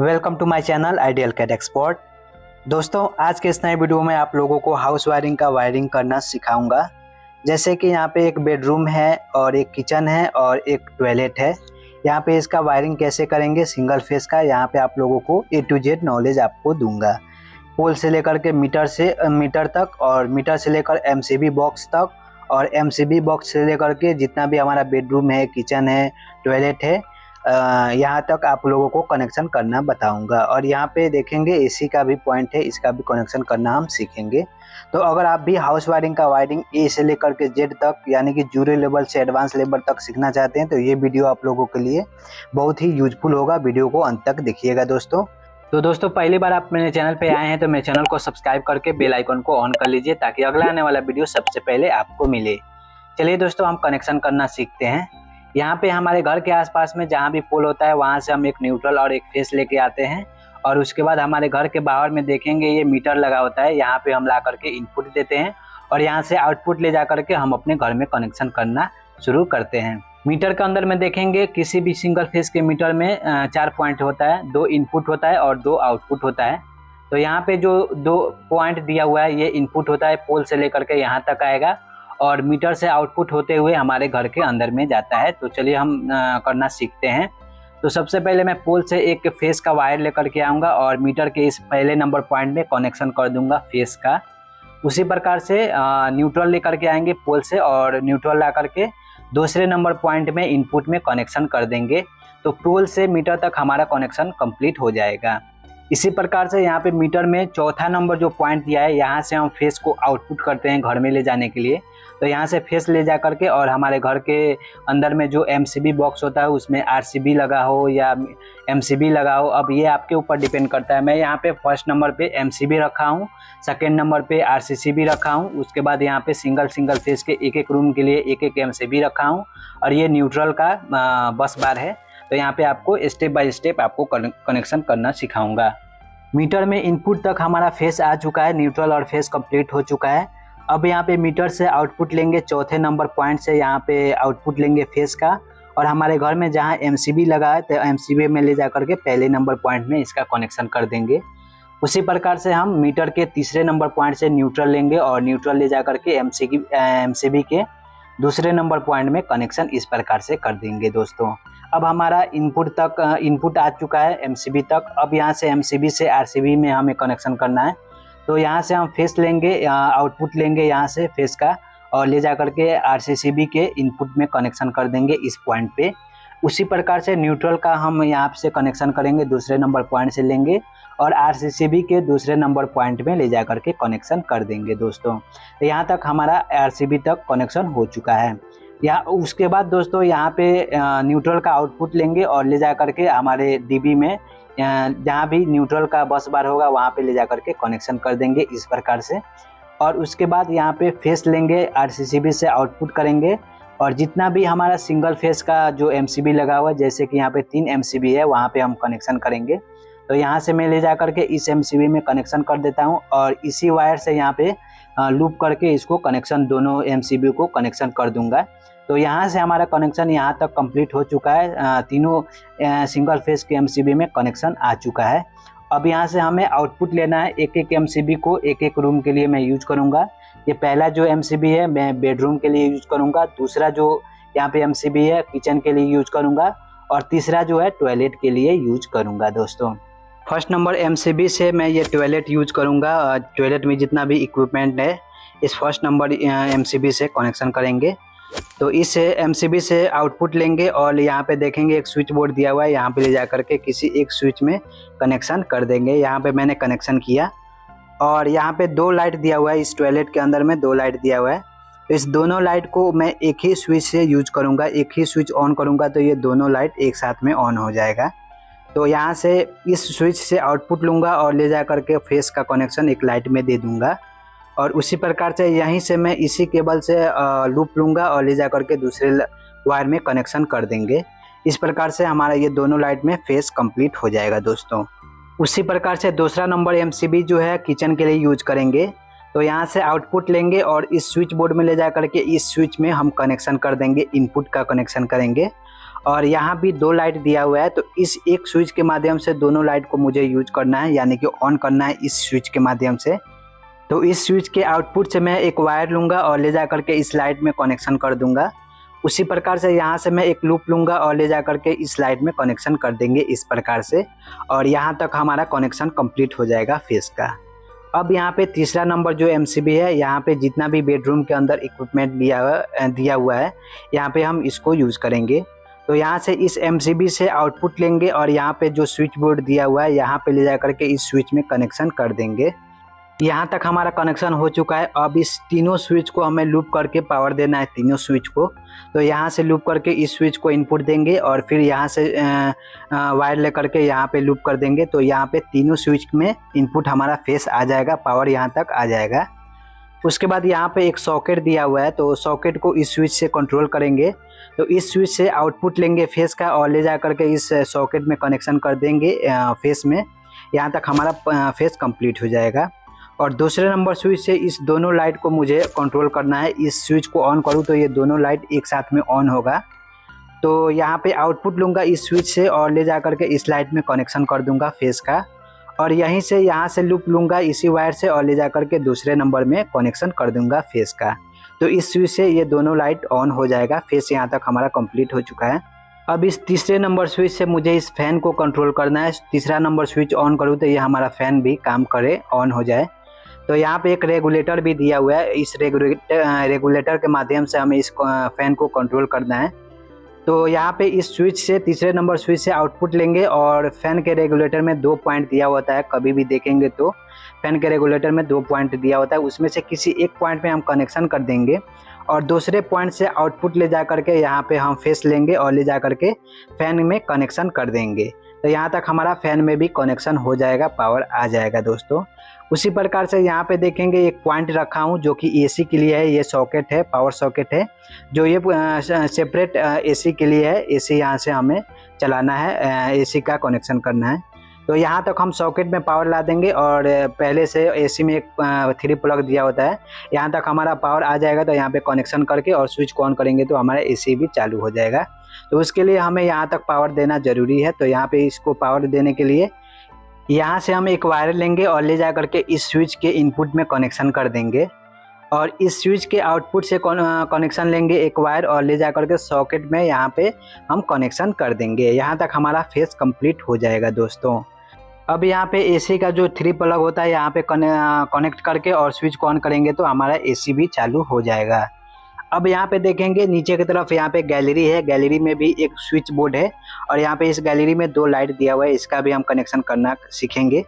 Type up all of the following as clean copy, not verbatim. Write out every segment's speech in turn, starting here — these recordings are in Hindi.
Welcome to my channel ideal CAD expert. दोस्तों, आज के इस नए वीडियो में आप लोगों को हाउस वायरिंग का वायरिंग करना सिखाऊंगा। जैसे कि यहाँ पे एक बेडरूम है और एक किचन है और एक टॉयलेट है। यहाँ पे इसका वायरिंग कैसे करेंगे सिंगल फेस का, यहाँ पे आप लोगों को A to Z नॉलेज आपको दूंगा। पोल से लेकर के मीटर तक और मीटर से लेकर MCB बॉक्स तक और MCB बॉक्स से लेकर के जितना भी हमारा बेडरूम है, किचन है, टॉयलेट है, यहाँ तक आप लोगों को कनेक्शन करना बताऊंगा। और यहाँ पे देखेंगे AC का भी पॉइंट है, इसका भी कनेक्शन करना हम सीखेंगे। तो अगर आप भी हाउस वायरिंग का वायरिंग A से लेकर के Z तक यानी कि जीरो लेवल से एडवांस लेवल तक सीखना चाहते हैं तो ये वीडियो आप लोगों के लिए बहुत ही यूजफुल होगा। वीडियो को अंत तक देखिएगा दोस्तों। तो दोस्तों, पहली बार आप मेरे चैनल पे आए हैं तो मेरे चैनल को सब्सक्राइब करके बेल आइकन को ऑन कर लीजिए ताकि अगला आने वाला वीडियो सबसे पहले आपको मिले। चलिए दोस्तों, हम कनेक्शन करना सीखते हैं। यहाँ पे हमारे घर के आसपास में जहाँ भी पोल होता है वहाँ से हम एक न्यूट्रल और एक फेस लेके आते हैं और उसके बाद हमारे घर के बाहर में देखेंगे ये मीटर लगा होता है। यहाँ पे हम ला करके इनपुट देते हैं और यहाँ से आउटपुट ले जा करके हम अपने घर में कनेक्शन करना शुरू करते हैं। मीटर के अंदर में देखेंगे किसी भी सिंगल फेस के मीटर में 4 पॉइंट होता है, 2 इनपुट होता है और 2 आउटपुट होता है। तो यहाँ पे जो 2 पॉइंट दिया हुआ है ये इनपुट होता है, पोल से लेकर के यहाँ तक आएगा और मीटर से आउटपुट होते हुए हमारे घर के अंदर में जाता है। तो चलिए हम करना सीखते हैं। तो सबसे पहले मैं पोल से एक फेस का वायर लेकर के आऊँगा और मीटर के इस पहले नंबर पॉइंट में कनेक्शन कर दूंगा फेस का। उसी प्रकार से न्यूट्रल लेकर के आएंगे पोल से और न्यूट्रल ला करके दूसरे नंबर पॉइंट में इनपुट में कनेक्शन कर देंगे। तो पोल से मीटर तक हमारा कनेक्शन कंप्लीट हो जाएगा। इसी प्रकार से यहाँ पे मीटर में चौथा नंबर जो पॉइंट दिया है यहाँ से हम फेस को आउटपुट करते हैं घर में ले जाने के लिए। तो यहाँ से फेस ले जा करके और हमारे घर के अंदर में जो MCB बॉक्स होता है उसमें RCB लगा हो या MCB लगा हो, अब ये आपके ऊपर डिपेंड करता है। मैं यहाँ पे फर्स्ट नंबर पे MCB रखा हूँ, सेकेंड नंबर पे RCCB रखा हूँ, उसके बाद यहाँ पे सिंगल फेस के एक रूम के लिए एक MCB रखा हूँ और ये न्यूट्रल का बस बार है। तो यहाँ पे आपको स्टेप बाय स्टेप आपको कनेक्शन करना सिखाऊंगा। मीटर में इनपुट तक हमारा फेस आ चुका है, न्यूट्रल और फेस कंप्लीट हो चुका है। अब यहाँ पे मीटर से आउटपुट लेंगे, चौथे नंबर पॉइंट से यहाँ पे आउटपुट लेंगे फेस का और हमारे घर में जहाँ MCB लगा है तो MCB में ले जा करके पहले नंबर पॉइंट में इसका कनेक्शन कर देंगे। उसी प्रकार से हम मीटर के तीसरे नंबर पॉइंट से न्यूट्रल लेंगे और न्यूट्रल ले जा करके MCB के दूसरे नंबर पॉइंट में कनेक्शन इस प्रकार से कर देंगे दोस्तों। अब हमारा इनपुट आ चुका है MCB तक। अब यहाँ से MCB से RCB में हमें कनेक्शन करना है। तो यहाँ से हम फेस लेंगे, आउटपुट लेंगे यहाँ से फेस का और ले जा करके RCCB के इनपुट में कनेक्शन कर देंगे इस पॉइंट पे। उसी प्रकार से न्यूट्रल का हम यहाँ से कनेक्शन करेंगे, दूसरे नंबर पॉइंट से लेंगे और RCCB के दूसरे नंबर पॉइंट में ले जा करके कनेक्शन कर देंगे दोस्तों। तो यहाँ तक हमारा RCB तक कनेक्शन हो चुका है। उसके बाद दोस्तों यहाँ पे न्यूट्रल का आउटपुट लेंगे और ले जा करके हमारे DB में जहाँ भी न्यूट्रल का बस बार होगा वहाँ पे ले जा करके कनेक्शन कर देंगे इस प्रकार से। और उसके बाद यहाँ पे फेस लेंगे, RCCB से आउटपुट करेंगे और जितना भी हमारा सिंगल फेस का जो MCB लगा हुआ है, जैसे कि यहाँ पे 3 MCB है, वहाँ पे हम कनेक्शन करेंगे। तो यहाँ से मैं ले जा करके इस MCB में कनेक्शन कर देता हूँ और इसी वायर से यहाँ पे लूप करके इसको कनेक्शन दोनों MCB को कनेक्शन कर दूंगा। तो यहाँ से हमारा कनेक्शन यहाँ तक कंप्लीट हो चुका है। तीनों सिंगल फेस के MCB में कनेक्शन आ चुका है। अब यहाँ से हमें आउटपुट लेना है। एक MCB को एक रूम के लिए मैं यूज करूँगा। ये पहला जो MCB है मैं बेडरूम के लिए यूज करूँगा, दूसरा जो यहाँ पे MCB है किचन के लिए यूज करूँगा और तीसरा जो है टॉयलेट के लिए यूज करूँगा दोस्तों। फर्स्ट नंबर MCB से मैं ये टॉयलेट यूज करूँगा। टॉयलेट में जितना भी इक्विपमेंट है इस फर्स्ट नंबर MCB से कनेक्शन करेंगे। तो इस MCB से आउटपुट लेंगे और यहाँ पे देखेंगे एक स्विच बोर्ड दिया हुआ है, यहाँ पे ले जा करके किसी एक स्विच में कनेक्शन कर देंगे। यहाँ पे मैंने कनेक्शन किया और यहाँ पे 2 लाइट दिया हुआ है, इस टॉयलेट के अंदर में 2 लाइट दिया हुआ है। तो इस दोनों लाइट को मैं एक ही स्विच से यूज करूँगा, एक ही स्विच ऑन करूँगा तो ये दोनों लाइट एक साथ में ऑन हो जाएगा। तो यहाँ से इस स्विच से आउटपुट लूँगा और ले जा करके फेस का कनेक्शन एक लाइट में दे दूँगा और उसी प्रकार से यहीं से मैं इसी केबल से लूप लूँगा और ले जा करके दूसरे वायर में कनेक्शन कर देंगे। इस प्रकार से हमारा ये दोनों लाइट में फेस कंप्लीट हो जाएगा दोस्तों। उसी प्रकार से दूसरा नंबर MCB जो है किचन के लिए यूज करेंगे। तो यहाँ से आउटपुट लेंगे और इस स्विच बोर्ड में ले जा करके इस स्विच में हम कनेक्शन कर देंगे, इनपुट का कनेक्शन करेंगे और यहाँ भी 2 लाइट दिया हुआ है। तो इस एक स्विच के माध्यम से दोनों लाइट को मुझे यूज करना है, यानी कि ऑन करना है इस स्विच के माध्यम से। तो इस स्विच के आउटपुट से मैं एक वायर लूँगा और ले जा करके इस लाइट में कनेक्शन कर दूँगा। उसी प्रकार से यहाँ से मैं एक लूप लूँगा और ले जा करके इस लाइट में कनेक्शन कर देंगे इस प्रकार से, और यहाँ तक हमारा कनेक्शन कंप्लीट हो जाएगा फेस का। अब यहाँ पे तीसरा नंबर जो एमसीबी है, यहाँ पे जितना भी बेडरूम के अंदर इक्विपमेंट दिया हुआ है, यहाँ पे हम इसको यूज़ करेंगे। तो यहाँ से इस एमसीबी से आउटपुट लेंगे और यहाँ पे जो स्विच बोर्ड दिया हुआ है, यहाँ पे ले जा करके इस स्विच में कनेक्शन कर देंगे। यहाँ तक हमारा कनेक्शन हो चुका है। अब इस तीनों स्विच को हमें लूप करके पावर देना है, तीनों स्विच को। तो यहाँ से लूप करके इस स्विच को इनपुट देंगे और फिर यहाँ से वायर ले करके यहाँ पे लूप कर देंगे। तो यहाँ पे तीनों स्विच में इनपुट हमारा फेस आ जाएगा, पावर यहाँ तक आ जाएगा। उसके बाद यहाँ पे एक सॉकेट दिया हुआ है, तो सॉकेट को इस स्विच से कंट्रोल करेंगे। तो इस स्विच से आउटपुट लेंगे फेस का और ले जा करके इस सॉकेट में कनेक्शन कर देंगे फेस में। यहाँ तक हमारा फेस कंप्लीट हो जाएगा। और दूसरे नंबर स्विच से इस दोनों लाइट को मुझे कंट्रोल करना है। इस स्विच को ऑन करूँ तो ये दोनों लाइट एक साथ में ऑन होगा। तो यहाँ पे आउटपुट लूँगा इस स्विच से और ले जा करके इस लाइट में कनेक्शन कर दूँगा फेस का, और यहीं से यहाँ से लूप लूँगा इसी वायर से और ले जा करके दूसरे नंबर में कनेक्शन कर दूँगा फेस का। तो इस स्विच से ये दोनों लाइट ऑन हो जाएगा। फेस यहाँ तक हमारा कंप्लीट हो चुका है। अब इस तीसरे नंबर स्विच से मुझे इस फैन को कंट्रोल करना है। तीसरा नंबर स्विच ऑन करूँ तो ये हमारा फैन भी काम करे, ऑन हो जाए। तो यहाँ पे एक रेगुलेटर भी दिया हुआ है। इस रेगुलेटर के माध्यम से हमें इस फैन को कंट्रोल करना है। तो यहाँ पे इस स्विच से, तीसरे नंबर स्विच से आउटपुट लेंगे और फैन के रेगुलेटर में 2 पॉइंट दिया होता है। कभी भी देखेंगे तो फैन के रेगुलेटर में 2 पॉइंट दिया होता है, उसमें से किसी एक पॉइंट में हम कनेक्शन कर देंगे और दूसरे पॉइंट से आउटपुट ले जा करके यहाँ पे हम फेस लेंगे और ले जा करके फैन में कनेक्शन कर देंगे। तो यहाँ तक हमारा फैन में भी कनेक्शन हो जाएगा, पावर आ जाएगा दोस्तों। उसी प्रकार से यहाँ पे देखेंगे एक पॉइंट रखा हूँ जो कि एसी के लिए है। ये सॉकेट है, पावर सॉकेट है, जो ये सेपरेट एसी के लिए है। एसी यहाँ से हमें चलाना है, एसी का कनेक्शन करना है। तो यहाँ तक हम सॉकेट में पावर ला देंगे और पहले से एसी में एक 3 प्लग दिया होता है, यहाँ तक हमारा पावर आ जाएगा। तो यहाँ पे कनेक्शन करके और स्विच को ऑन करेंगे तो हमारा एसी भी चालू हो जाएगा। तो उसके लिए हमें यहाँ तक पावर देना ज़रूरी है। तो यहाँ पे इसको पावर देने के लिए यहाँ से हम एक वायर लेंगे और ले जा करके इस स्विच के इनपुट में कनेक्शन कर देंगे और इस स्विच के आउटपुट से कनेक्शन लेंगे एक वायर और ले जा करके सॉकेट में यहाँ पे हम कनेक्शन कर देंगे। यहाँ तक हमारा फेस कंप्लीट हो जाएगा दोस्तों। अब यहाँ पे एसी का जो 3 प्लग होता है, यहाँ पे कनेक्ट करके और स्विच को ऑन करेंगे तो हमारा एसी भी चालू हो जाएगा। अब यहाँ पे देखेंगे नीचे की तरफ यहाँ पे गैलरी है। गैलरी में भी एक स्विच बोर्ड है और यहाँ पे इस गैलरी में 2 लाइट दिया हुआ है, इसका भी हम कनेक्शन करना सीखेंगे।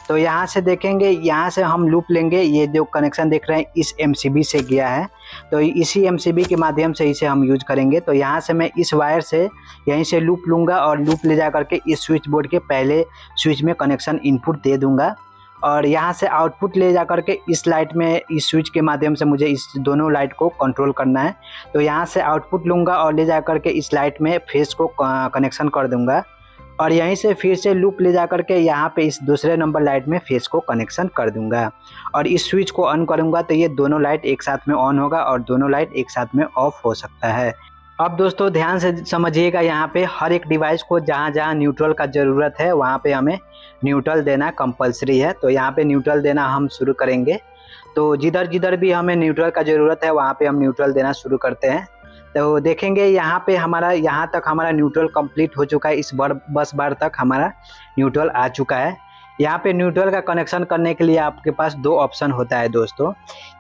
तो यहाँ से देखेंगे, यहाँ से हम लूप लेंगे। ये जो कनेक्शन देख रहे हैं इस एमसीबी से गया है, तो इसी एमसीबी के माध्यम से इसे हम यूज करेंगे। तो यहाँ से मैं इस वायर से यहीं से लूप लूँगा और लूप ले जा करके इस स्विच बोर्ड के पहले स्विच में कनेक्शन इनपुट दे दूँगा और यहाँ से आउटपुट ले जा करके इस लाइट में, इस स्विच के माध्यम से मुझे इस दोनों लाइट को कंट्रोल करना है। तो यहाँ से आउटपुट लूँगा और ले जा करके इस लाइट में फेस को कनेक्शन कर दूँगा और यहीं से फिर से लूप ले जा करके यहाँ पे इस दूसरे नंबर लाइट में फेस को कनेक्शन कर दूँगा और इस स्विच को ऑन करूँगा तो ये दोनों लाइट एक साथ में ऑन होगा और दोनों लाइट एक साथ में ऑफ हो सकता है। अब दोस्तों ध्यान से समझिएगा, यहाँ पे हर एक डिवाइस को जहाँ जहाँ न्यूट्रल का ज़रूरत है वहाँ पे हमें न्यूट्रल देना कंपलसरी है। तो यहाँ पे न्यूट्रल देना हम शुरू करेंगे। तो जिधर जिधर भी हमें न्यूट्रल का ज़रूरत है वहाँ पे हम न्यूट्रल देना शुरू करते हैं। तो देखेंगे यहाँ पे हमारा, यहाँ तक हमारा न्यूट्रल कंप्लीट हो चुका है। इस बस बार तक हमारा न्यूट्रल आ चुका है। यहाँ पे न्यूट्रल का कनेक्शन करने के लिए आपके पास 2 ऑप्शन होता है दोस्तों।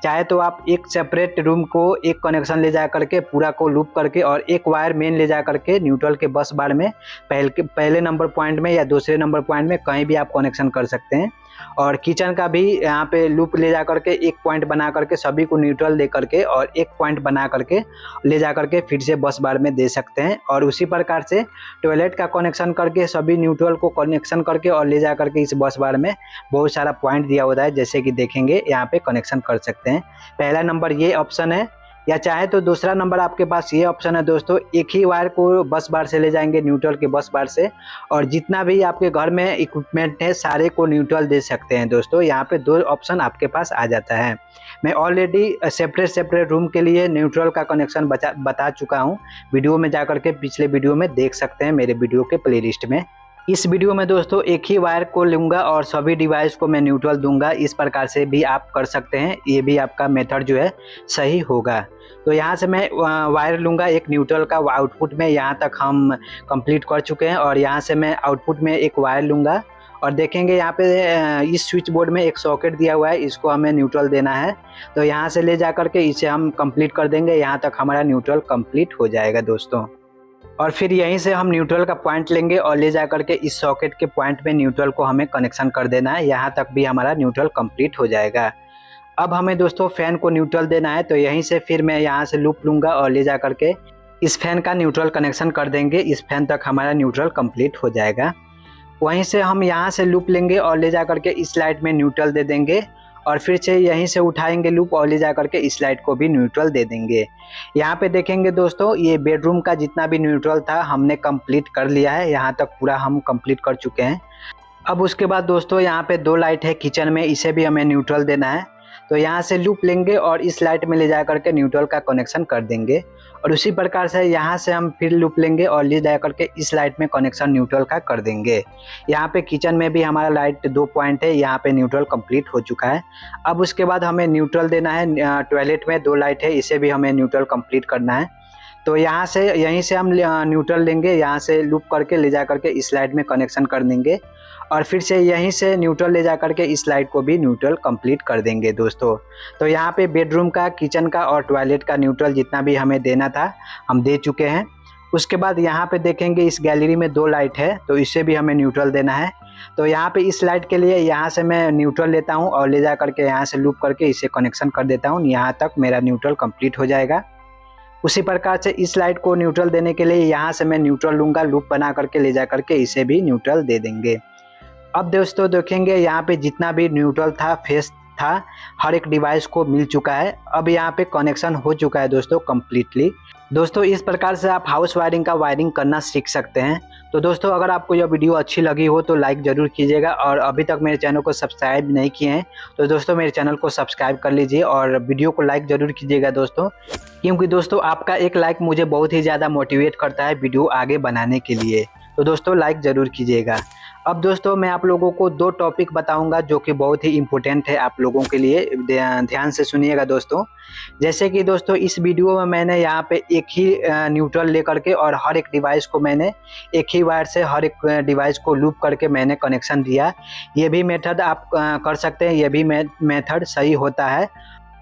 चाहे तो आप एक सेपरेट रूम को एक कनेक्शन ले जा करके पूरा को लूप करके और एक वायर मेन ले जा करके न्यूट्रल के बस बार में पहले नंबर पॉइंट में या दूसरे नंबर पॉइंट में कहीं भी आप कनेक्शन कर सकते हैं। और किचन का भी यहाँ पे लूप ले जा करके एक पॉइंट बना करके सभी को न्यूट्रल दे करके और एक पॉइंट बना करके ले जा करके फिर से बस बार में दे सकते हैं। और उसी प्रकार से टॉयलेट का कनेक्शन करके सभी न्यूट्रल को कनेक्शन करके और ले जा करके इस बस बार में बहुत सारा पॉइंट दिया होता है, जैसे कि देखेंगे यहाँ पे कनेक्शन कर सकते हैं। पहला नंबर ये ऑप्शन है। या चाहे तो दूसरा नंबर आपके पास ये ऑप्शन है दोस्तों, एक ही वायर को बस बार से ले जाएंगे न्यूट्रल के बस बार से, और जितना भी आपके घर में इक्विपमेंट है सारे को न्यूट्रल दे सकते हैं दोस्तों। यहाँ पे 2 ऑप्शन आपके पास आ जाता है। मैं ऑलरेडी सेपरेट रूम के लिए न्यूट्रल का कनेक्शन बता चुका हूँ, वीडियो में जाकर के पिछले वीडियो में देख सकते हैं मेरे वीडियो के प्लेलिस्ट में। इस वीडियो में दोस्तों एक ही वायर को लूँगा और सभी डिवाइस को मैं न्यूट्रल दूंगा। इस प्रकार से भी आप कर सकते हैं, ये भी आपका मेथड जो है सही होगा। तो यहाँ से मैं वायर लूँगा एक न्यूट्रल का, आउटपुट में यहाँ तक हम कंप्लीट कर चुके हैं, और यहाँ से मैं आउटपुट में एक वायर लूँगा और देखेंगे यहाँ पे इस स्विच बोर्ड में एक सॉकेट दिया हुआ है, इसको हमें न्यूट्रल देना है। तो यहाँ से ले जा करके इसे हम कंप्लीट कर देंगे, यहाँ तक हमारा न्यूट्रल कंप्लीट हो जाएगा दोस्तों। और फिर यहीं से हम न्यूट्रल का पॉइंट लेंगे और ले जा करके इस सॉकेट के पॉइंट में न्यूट्रल को हमें कनेक्शन कर देना है, यहाँ तक भी हमारा न्यूट्रल कंप्लीट हो जाएगा। अब हमें दोस्तों फैन को न्यूट्रल देना है, तो यहीं से फिर मैं यहाँ से लूप लूँगा और ले जा करके इस फैन का न्यूट्रल कनेक्शन कर देंगे, इस फैन तक हमारा न्यूट्रल कंप्लीट हो जाएगा। वहीं से हम यहाँ से लूप लेंगे और ले जा करके इस लाइट में न्यूट्रल दे देंगे, और फिर से यहीं से उठाएंगे लूप और ले जा करके इस लाइट को भी न्यूट्रल दे देंगे। यहाँ पे देखेंगे दोस्तों ये बेडरूम का जितना भी न्यूट्रल था हमने कंप्लीट कर लिया है, यहाँ तक पूरा हम कंप्लीट कर चुके हैं। अब उसके बाद दोस्तों यहाँ पे 2 लाइट है किचन में, इसे भी हमें न्यूट्रल देना है। तो यहाँ से लूप लेंगे और इस लाइट में ले जा करके न्यूट्रल का कनेक्शन कर देंगे, और उसी प्रकार से यहाँ से हम फिर लूप लेंगे और ले जा करके इस लाइट में कनेक्शन न्यूट्रल का कर देंगे। यहाँ पे किचन में भी हमारा लाइट 2 पॉइंट है, यहाँ पे न्यूट्रल कंप्लीट हो चुका है। अब उसके बाद हमें न्यूट्रल देना है, टॉयलेट में 2 लाइट है, इसे भी हमें न्यूट्रल कंप्लीट करना है। तो यहाँ से यहीं से हम न्यूट्रल लेंगे, यहाँ से लूप करके ले जा करके इस लाइट में कनेक्शन कर देंगे, और फिर से यहीं से न्यूट्रल ले जा करके इस लाइट को भी न्यूट्रल कंप्लीट कर देंगे दोस्तों। तो यहाँ पे बेडरूम का, किचन का और टॉयलेट का न्यूट्रल जितना भी हमें देना था हम दे चुके हैं। उसके बाद यहाँ पे देखेंगे इस गैलरी में 2 लाइट है, तो इसे भी हमें न्यूट्रल देना है। तो यहाँ पे इस लाइट के लिए यहाँ से मैं न्यूट्रल लेता हूँ और ले जा करके यहाँ से लूप करके इसे कनेक्शन कर देता हूँ, यहाँ तक मेरा न्यूट्रल कंप्लीट हो जाएगा। उसी प्रकार से इस लाइट को न्यूट्रल देने के लिए यहाँ से मैं न्यूट्रल लूँगा, लूप बना करके ले जा करके इसे भी न्यूट्रल दे देंगे। अब दोस्तों देखेंगे यहाँ पे जितना भी न्यूट्रल था, फेस था, हर एक डिवाइस को मिल चुका है। अब यहाँ पे कनेक्शन हो चुका है दोस्तों कम्प्लीटली। दोस्तों इस प्रकार से आप हाउस वायरिंग का वायरिंग करना सीख सकते हैं। तो दोस्तों अगर आपको यह वीडियो अच्छी लगी हो तो लाइक ज़रूर कीजिएगा, और अभी तक मेरे चैनल को सब्सक्राइब नहीं किए हैं तो दोस्तों मेरे चैनल को सब्सक्राइब कर लीजिए, और वीडियो को लाइक ज़रूर कीजिएगा दोस्तों, क्योंकि दोस्तों आपका एक लाइक मुझे बहुत ही ज़्यादा मोटिवेट करता है वीडियो आगे बनाने के लिए। तो दोस्तों लाइक ज़रूर कीजिएगा। अब दोस्तों मैं आप लोगों को 2 टॉपिक बताऊंगा जो कि बहुत ही इम्पोर्टेंट है आप लोगों के लिए, ध्यान से सुनिएगा दोस्तों। जैसे कि दोस्तों इस वीडियो में मैंने यहाँ पे एक ही न्यूट्रल लेकर के और हर एक डिवाइस को मैंने एक ही वायर से हर एक डिवाइस को लूप करके मैंने कनेक्शन दिया। ये भी मेथड आप कर सकते हैं, ये भी मेथड सही होता है।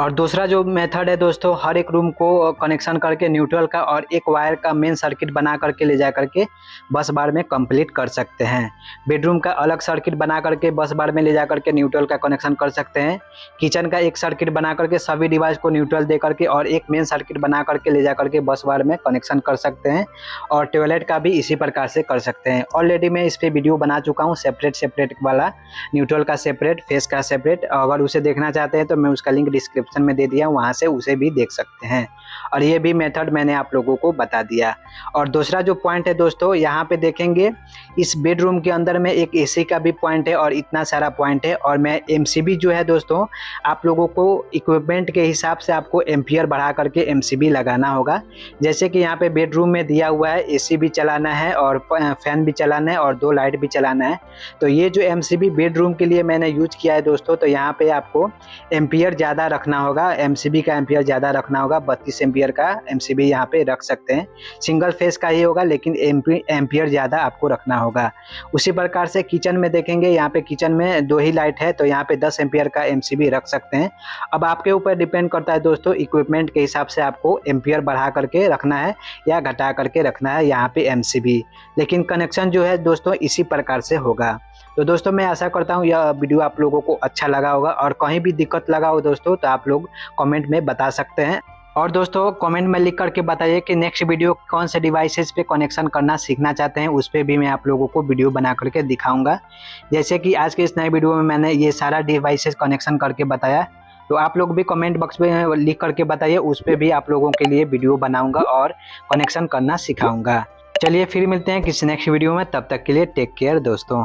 और दूसरा जो मेथड है दोस्तों, हर एक रूम को कनेक्शन करके न्यूट्रल का और एक वायर का मेन सर्किट बना करके ले जा करके बस बार में कंप्लीट कर सकते हैं। बेडरूम का अलग सर्किट बना करके बस बार में ले जा करके न्यूट्रल का कनेक्शन कर सकते हैं। किचन का एक सर्किट बना करके सभी डिवाइस को न्यूट्रल दे करके और एक मेन सर्किट बना करके ले जा करके बस बार में कनेक्शन कर सकते हैं। और टॉयलेट का भी इसी प्रकार से कर सकते हैं। ऑलरेडी मैं इस पर वीडियो बना चुका हूँ, सेपरेट वाला, न्यूट्रल का सेपरेट, फेस का सेपरेट। अगर उसे देखना चाहते हैं तो मैं उसका लिंक डिस्क्रिप्शन में दे दिया, वहां से उसे भी देख सकते हैं। और ये भी मेथड मैंने आप लोगों को बता दिया। और दूसरा जो पॉइंट है दोस्तों, यहाँ पे देखेंगे इस बेडरूम के अंदर में एक एसी का भी पॉइंट है और इतना सारा पॉइंट है। और मैं एमसीबी जो है दोस्तों, आप लोगों को इक्विपमेंट के हिसाब से आपको एम्पियर बढ़ा करके एमसीबी लगाना होगा। जैसे कि यहाँ पे बेडरूम में दिया हुआ है, एसी भी चलाना है और फैन भी चलाना है और 2 लाइट भी चलाना है। तो ये जो एमसीबी बेडरूम के लिए मैंने यूज किया है दोस्तों, तो यहाँ पे आपको एम्पियर ज़्यादा रखना होगा, एमसीबी का एम्पियर ज़्यादा रखना होगा। 32 एम्पियर का एमसीबी यहाँ पे रख सकते हैं। सिंगल फेस का ही होगा लेकिन एम्पियर ज़्यादा आपको रखना होगा। उसी प्रकार से किचन में देखेंगे, यहाँ पे किचन में 2 ही लाइट है, तो यहाँ पे 10 एम्पियर का एमसीबी रख सकते हैं। अब आपके ऊपर डिपेंड करता है दोस्तों, इक्विपमेंट के हिसाब से आपको एम्पियर बढ़ा करके रखना है या घटा करके रखना है यहाँ पे एमसीबी। लेकिन कनेक्शन जो है दोस्तों इसी प्रकार से होगा। तो दोस्तों मैं आशा करता हूँ यह वीडियो आप लोगों को अच्छा लगा होगा, और कहीं भी दिक्कत लगा हो दोस्तों तो आप लोग कमेंट में बता सकते हैं। और दोस्तों कमेंट में लिख करके बताइए कि नेक्स्ट वीडियो कौन से डिवाइसेस पे कनेक्शन करना सीखना चाहते हैं, उस पर भी मैं आप लोगों को वीडियो बना करके दिखाऊंगा। जैसे कि आज के इस नए वीडियो में मैंने ये सारा डिवाइसेस कनेक्शन करके बताया। तो आप लोग भी कमेंट बॉक्स में लिख करके बताइए, उस पर भी आप लोगों के लिए वीडियो बनाऊंगा और कनेक्शन करना सिखाऊंगा। चलिए फिर मिलते हैं किसी नेक्स्ट वीडियो में, तब तक के लिए टेक केयर दोस्तों।